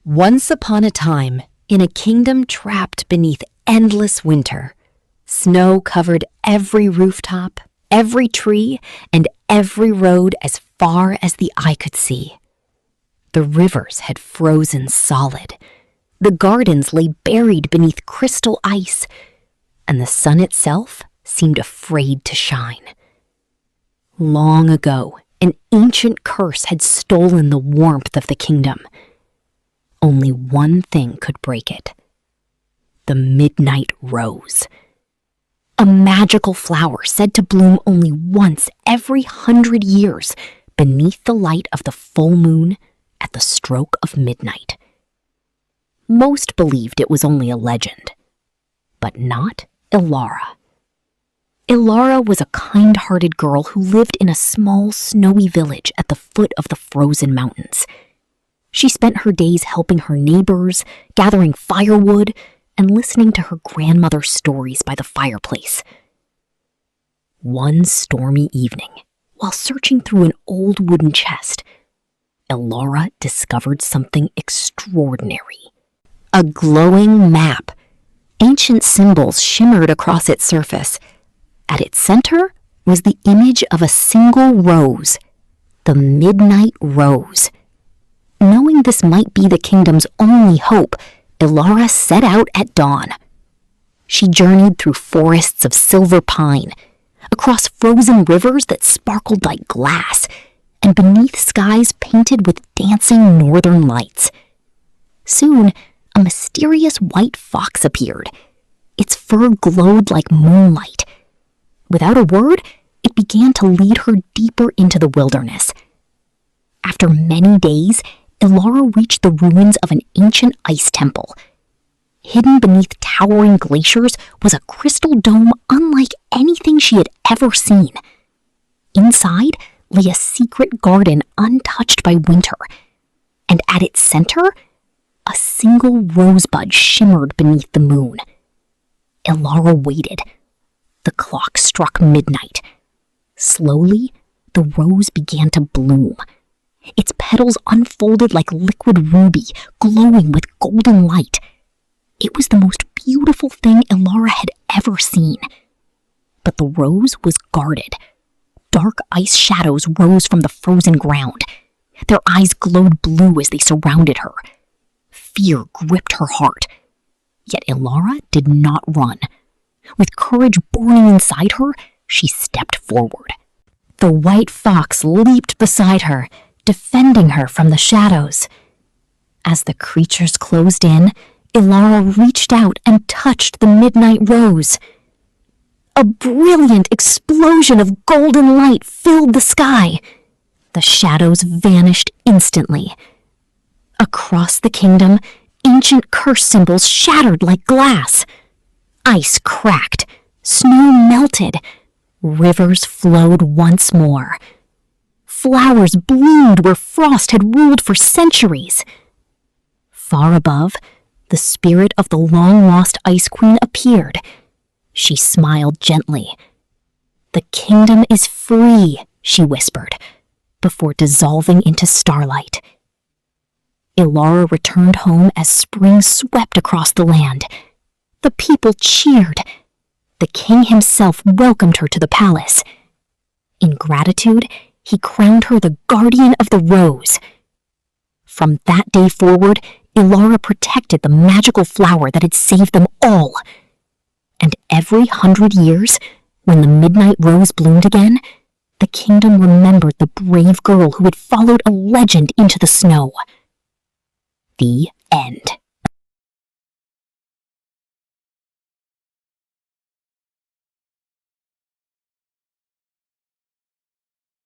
Once upon a time, in a kingdom trapped beneath endless winter, snow covered every rooftop, every tree, and every road as far as the eye could see. The rivers had frozen solid, the gardens lay buried beneath crystal ice, and the sun itself seemed afraid to shine. Long ago, an ancient curse had stolen the warmth of the kingdom. Only one thing could break it: the midnight rose. A magical flower said to bloom only once every 100 years beneath the light of the full moon at the stroke of midnight. Most believed it was only a legend, but not Elara. Elara was a kind-hearted girl who lived in a small, snowy village at the foot of the frozen mountains. She spent her days helping her neighbors, gathering firewood, and listening to her grandmother's stories by the fireplace. One stormy evening, while searching through an old wooden chest, Elara discovered something extraordinary. A glowing map. Ancient symbols shimmered across its surface. At its center was the image of a single rose, the midnight rose. Knowing this might be the kingdom's only hope, Elara set out at dawn. She journeyed through forests of silver pine, across frozen rivers that sparkled like glass, and beneath skies painted with dancing northern lights. Soon, a mysterious white fox appeared. Its fur glowed like moonlight. Without a word, it began to lead her deeper into the wilderness. After many days, Elara reached the ruins of an ancient ice temple. Hidden beneath towering glaciers was a crystal dome unlike anything she had ever seen. Inside lay a secret garden untouched by winter, and at its center, a single rosebud shimmered beneath the moon. Elara waited. The clock struck midnight. Slowly, the rose began to bloom. Its petals unfolded like liquid ruby, glowing with golden light. It was the most beautiful thing Elara had ever seen. But the rose was guarded. Dark ice shadows rose from the frozen ground. Their eyes glowed blue as they surrounded her. Fear gripped her heart. Yet Elara did not run. With courage burning inside her, she stepped forward. The white fox leaped beside her, defending her from the shadows. As the creatures closed in, Elara reached out and touched the midnight rose. A brilliant explosion of golden light filled the sky. The shadows vanished instantly. Across the kingdom, ancient curse symbols shattered like glass. Ice cracked, snow melted, rivers flowed once more. Flowers bloomed where frost had ruled for centuries. Far above, the spirit of the long-lost Ice Queen appeared. She smiled gently. "The kingdom is free," she whispered, before dissolving into starlight. Elara returned home as spring swept across the land. The people cheered. The king himself welcomed her to the palace. In gratitude, he crowned her the guardian of the rose. From that day forward, Elara protected the magical flower that had saved them all. And every 100 years, when the midnight rose bloomed again, the kingdom remembered the brave girl who had followed a legend into the snow. The end.